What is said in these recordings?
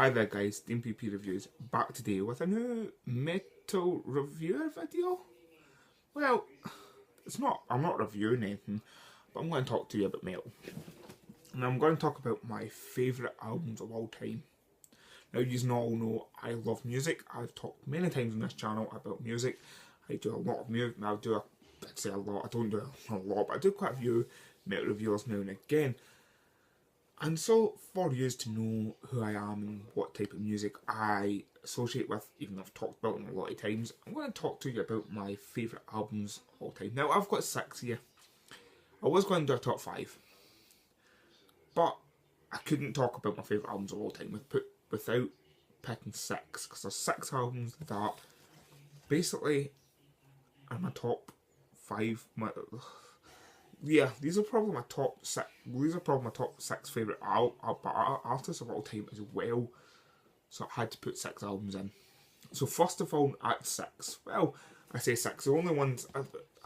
Hi there guys, Stean Reviews back today with a new metal reviewer video. Well, I'm not reviewing anything, but I'm going to talk to you about metal. And I'm going to talk about my favourite albums of all time. Now you all know I love music. I've talked many times on this channel about music. I do a lot of music, I'd say a lot, I don't do a lot, but I do quite a few metal reviews now and again. And so, for you to know who I am and what type of music I associate with, even though I've talked about them a lot of times, I'm going to talk to you about my favourite albums of all time. Now, I've got 6 here. I was going to do a top 5, but I couldn't talk about my favourite albums of all time without picking 6, because there's 6 albums that basically are my top 5. Yeah, these are probably my top 6. These are probably my top 6 favourite artists of all time as well. So I had to put 6 albums in. So first of all, at 6. Well, I say 6. The only ones I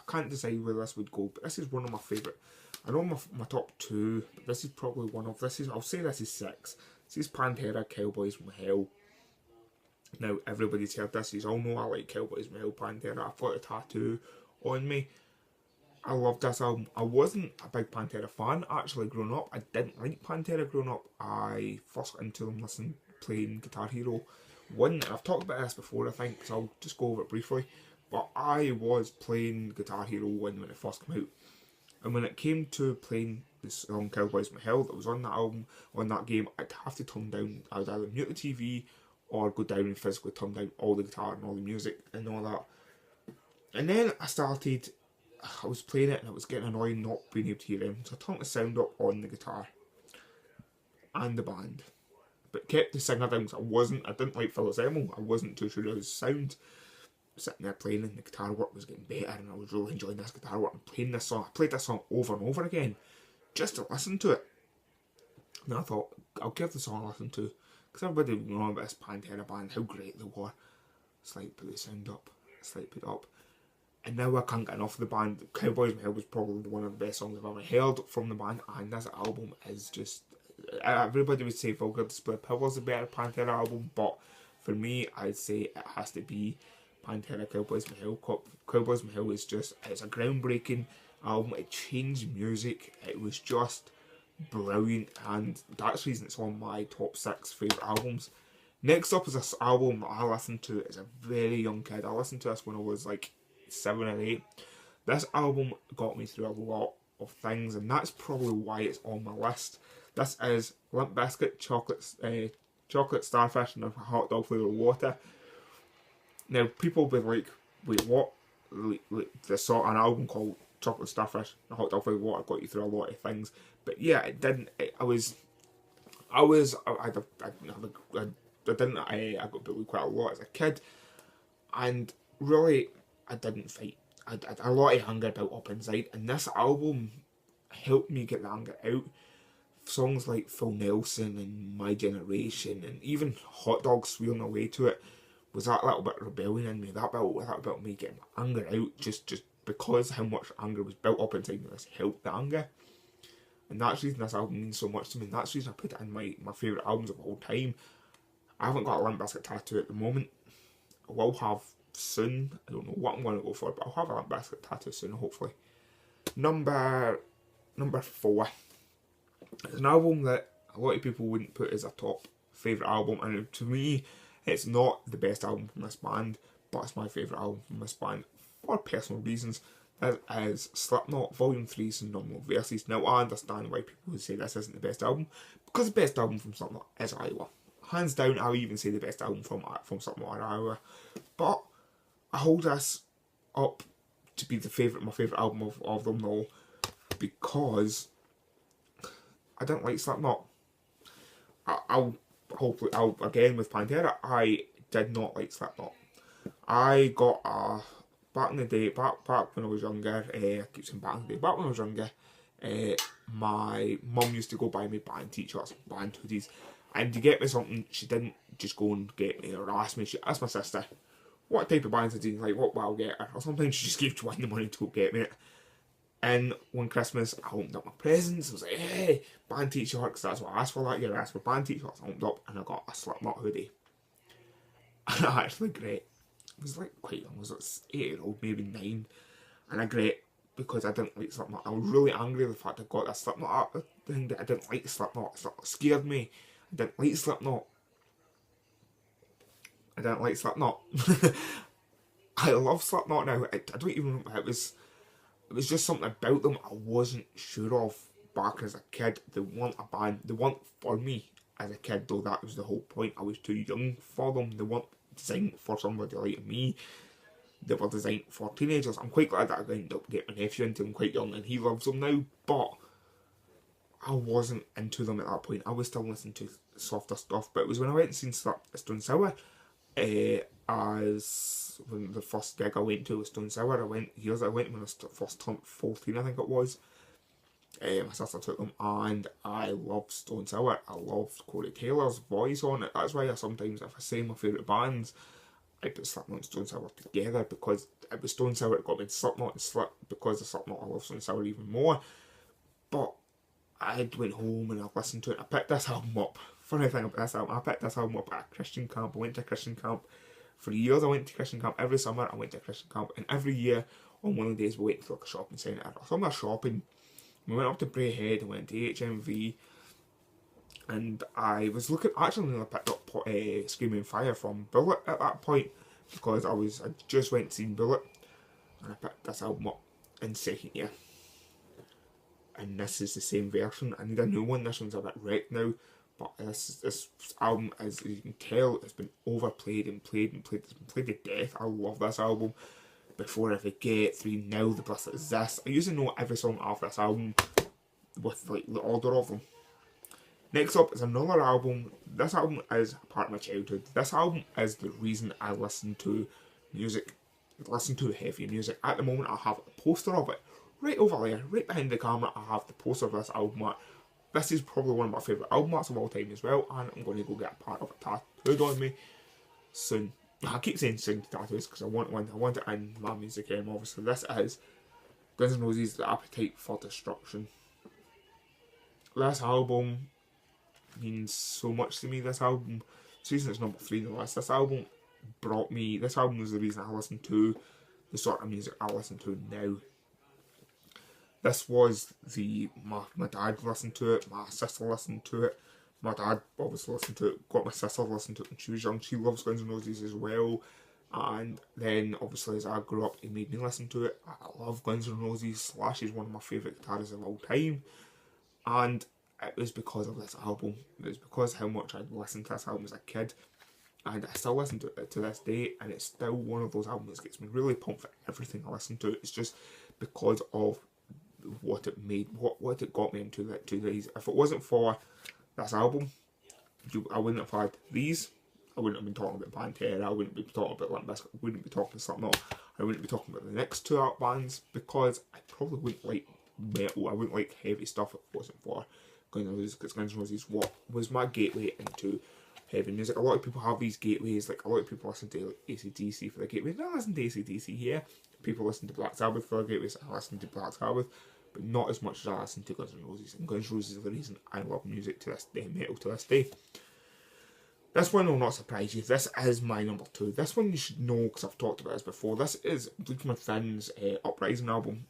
can't decide where this would go, but this is one of my favourite. I know my top 2, but this is probably one of. I'll say this is 6. This is Pantera, Cowboys from Hell. Now everybody's heard this. You all know I like Cowboys from Hell, Pantera. I've got a tattoo on me. I love this album. I wasn't a big Pantera fan actually growing up. I didn't like Pantera growing up. I first got into them playing Guitar Hero 1. And I've talked about this before I think, so I'll just go over it briefly. But I was playing Guitar Hero 1 when it first came out. And when it came to playing the song Cowboys from Hell that was on that album, on that game, I'd have to turn down, I would either mute the TV or go down and physically turn down all the guitar and all the music and all that. And then I was playing it and it was getting annoying not being able to hear him, so I turned the sound up on the guitar and the band, but kept the singer down because I didn't like Phil's Emo. I wasn't too sure of his sound. Sitting there playing and the guitar work was getting better and I was really enjoying this guitar work and playing this song. I played this song over and over again just to listen to it. And I thought, I'll give the song a listen to, because everybody would know about this Pantera band, how great they were. It's like, put the sound up, it's like, put it up. And now I can't get enough of the band. Cowboys from Hell was probably one of the best songs I've ever heard from the band, and this album is just. Everybody would say Vulgar Display of Power is a better Pantera album, but for me, I'd say it has to be Pantera Cowboys from Hell. Cowboys from Hell is it's a groundbreaking album. It changed music. It was just brilliant, and that's the reason it's one of my top 6 favourite albums. Next up is this album that I listened to as a very young kid. I listened to this when I was like 7 or 8. This album got me through a lot of things, and that's probably why it's on my list. This is Limp Bizkit, Chocolate Starfish and a Hot Dog Flavoured Water. Now people will be like, wait, what? There's sort of an album called Chocolate Starfish and a Hot Dog Flavoured Water got you through a lot of things, but yeah, it didn't. I got bullied quite a lot as a kid, and really I didn't fight. I had a lot of anger built up inside, and this album helped me get the anger out. Songs like Phil Nelson and My Generation and even Hot Dog Swearing Away to It was that little bit of rebellion in me. That bit of me getting my anger out just because how much anger was built up inside me. This helped the anger. And that's the reason this album means so much to me, and that's the reason I put it in my favourite albums of all time. I haven't got a Limp Bizkit tattoo at the moment. I will have soon. I don't know what I'm going to go for, but I'll have a Limp Bizkit tattoo soon, hopefully. Number 4. It's an album that a lot of people wouldn't put as a top favourite album, and to me, it's not the best album from this band, but it's my favourite album from this band for personal reasons. It is Slipknot Volume 3 Phenomenal Verses. Now, I understand why people would say this isn't the best album, because the best album from Slipknot is Iowa. Hands down, I'll even say the best album from Slipknot are Iowa. But I hold this up to be my favourite album of them all, because I didn't like Slipknot. I'll again with Pantera, I did not like Slipknot. I got back in the day, back when I was younger, I keep saying back in the day, back when I was younger, my mum used to go buy me band t-shirts, band hoodies, and to get me something, she didn't just go and get me or ask me, she asked my sister what type of bands I did like, what I'll get her, or sometimes she just gave Joanne the money to go get me it. And one Christmas, I opened up my presents. I was like, hey, band t-shirt, because that's what I asked for that year. I asked for band t-shirts. I opened up and I got a Slipknot hoodie. And I actually great. I was like quite young. I was like 8-year-old, maybe 9. And I great because I didn't like Slipknot. I was really angry at the fact I got a Slipknot thing that I didn't like Slipknot. Slipknot scared me. I didn't like Slipknot. I didn't like Slipknot. I love Slipknot now. I don't even know. It was just something about them I wasn't sure of back as a kid. They weren't a band. They weren't for me as a kid, though. That was the whole point. I was too young for them. They weren't designed for somebody like me. They were designed for teenagers. I'm quite glad that I ended up getting my nephew into them quite young and he loves them now, but I wasn't into them at that point. I was still listening to softer stuff, but it was when I went and seen Stone Sour, as when the first gig I went to was Stone Sour. I went when I was first turned 14, I think it was. My sister took them and I loved Stone Sour. I loved Corey Taylor's voice on it. That's why I sometimes, if I say my favourite bands, I put Slipknot and Stone Sour together, because it was Stone Sour that got me into Slipknot, and because of Slipknot I love Stone Sour even more. But I went home and I listened to it. I picked this album up. Funny thing about this album, I picked this album up at a Christian camp. I went to a Christian camp for years. I went to Christian camp every summer. I went to a Christian camp, and every year on one of the days we went to like a shopping centre or somewhere shopping. We went up to Braehead, I went to HMV, and I was looking. Actually, I picked up Screaming Fire from Bullet at that point, because I just went to see Bullet, and I picked this album up in second year. And this is the same version. I need a new one. This one's a bit wrecked now, but this album, as you can tell, has been overplayed and played and played. It's been played to death. I love this album. Before I Forget, 3 Now, The Bliss Is This. I used to know every song off this album with like the order of them. Next up is another album. This album is part of my childhood. This album is the reason I listen to music, listen to heavy music. At the moment I have a poster of it right over there, right behind the camera. I have the poster of this album art. This is probably one of my favourite album arts of all time as well, and I'm going to go get a part of it tattooed on me soon. I keep saying soon tattoos because I want one. I want it in my music obviously. This is Guns N' Roses' The Appetite for Destruction. This album means so much to me. This album, the reason it's number 3 in the list, this album was the reason I listened to the sort of music I listen to now. This was my dad listened to it, my sister listened to it, my dad obviously listened to it, got my sister to listen to it when she was young. She loves Guns N' Roses as well, and then obviously as I grew up he made me listen to it. I love Guns N' Roses. Slash is one of my favourite guitarists of all time, and it was because of this album. It was because how much I'd listened to this album as a kid, and I still listen to it to this day, and it's still one of those albums that gets me really pumped for everything I listen to. It's just because of what it made, what it got me into these. If it wasn't for this album, I wouldn't have had these. I wouldn't have been talking about Pantera. I wouldn't be talking about Limp Bizkit. I wouldn't be talking Slipknot. I wouldn't be talking about the next 2 art bands, because I probably wouldn't like metal. I wouldn't like heavy stuff if it wasn't for Guns N' Roses, because Guns N' Roses was my gateway into heavy music. A lot of people have these gateways. Like, a lot of people listen to like AC/DC for their gateway. I listen to AC/DC here. People listen to Black Sabbath for their gateways. I listen to Black Sabbath, but not as much as I listen to Guns N' Roses. And Guns N' Roses is the reason I love music to this day, metal to this day. This one will not surprise you. This is my number 2. This one you should know because I've talked about this before. This is Bleak My Finn's Uprising album.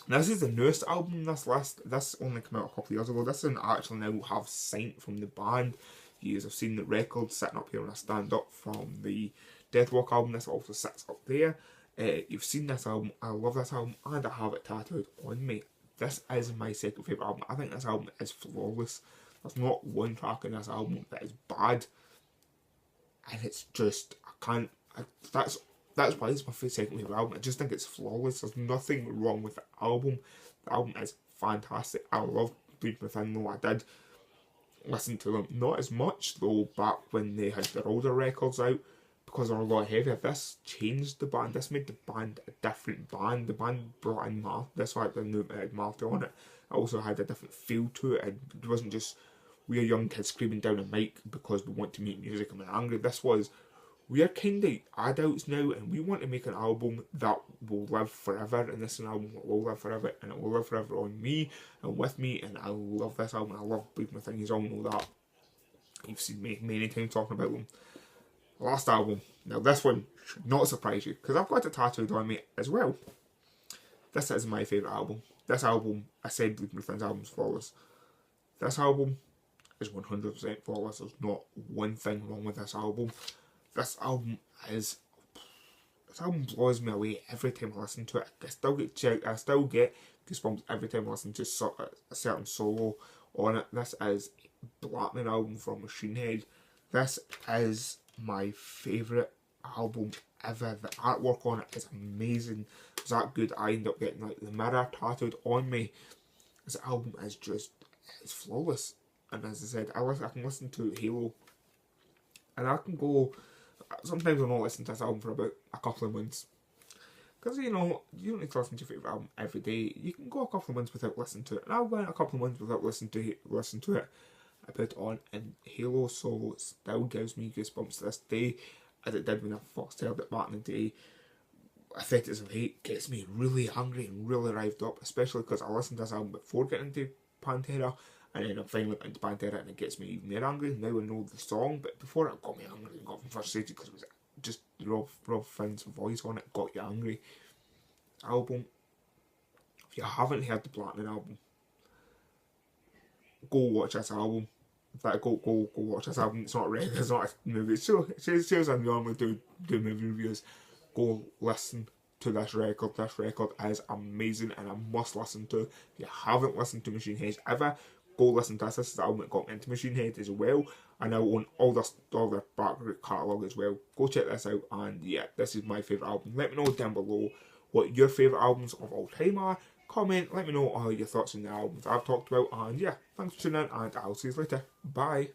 This is the newest album in this list. This only came out a couple of years ago. this one I actually now have signed from the band. You guys have seen the record sitting up here when I stand up from the Deathwalk album. This also sits up there. You've seen this album. I love this album and I have it tattooed on me. This is my second favourite album. I think this album is flawless. There's not one track in this album that is bad. And it's just, that's why it's my second favourite album. I just think it's flawless. There's nothing wrong with the album. The album is fantastic. I love Bleed My Thin though. I did listen to them, not as much though, back when they had their older records out, because they're a lot heavier. This changed the band. This made the band a different band. The band brought in Martha. That's why the new had Martha on it. It also had a different feel to it. It wasn't just we're young kids screaming down a mic because we want to make music and we're angry. This was, we are kind of adults now, and we want to make an album that will live forever, and this is an album that will live forever, and it will live forever on me and with me, and I love this album. I love Bleed My Thing, you all know that. You've seen me many times talking about them. Last album. Now this one should not surprise you, because I've got it tattooed on me as well. This is my favourite album. This album, I said Bleed My Thing's album's flawless. This album is 100% flawless. There's not one thing wrong with this album. This album blows me away every time I listen to it. I still get goosebumps every time I listen to a certain solo on it. This is a Blackman album from Machine Head. This is my favourite album ever. The artwork on it is amazing. It's that good. I end up getting like the mirror tattooed on me. This album is just, it's flawless. And as I said, I can listen to Halo, and I can go. Sometimes I'll not listen to this album for about a couple of months. Because, you know, you don't need to listen to your favourite album every day. You can go a couple of months without listening to it. And I'll go a couple of months without listening to it. I put it on, and Halo solo still gives me goosebumps to this day, as it did when I first heard it back in the day. Aesthetics of Hate gets me really angry and really revved up, especially because I listened to this album before getting into Pantera, and then I finally went into Pantera and it gets me even more angry. Now I know the song, but before it got me angry and got frustrated because it was just Rob Finn's voice on it got you angry. Album, if you haven't heard the Platinum album, go watch this album. In fact, go watch this album. It's not it's not a movie. It shows I normally do movie reviews. Go listen to this record. This record is amazing and a must listen to. If you haven't listened to Machine Head ever, go listen to this. This is the album that got me into Machine Head as well. I now own all their back catalogue as well. Go check this out, and yeah, this is my favourite album. Let me know down below what your favourite albums of all time are. Comment, let me know all your thoughts on the albums I've talked about, and yeah, thanks for tuning in, and I'll see you later. Bye.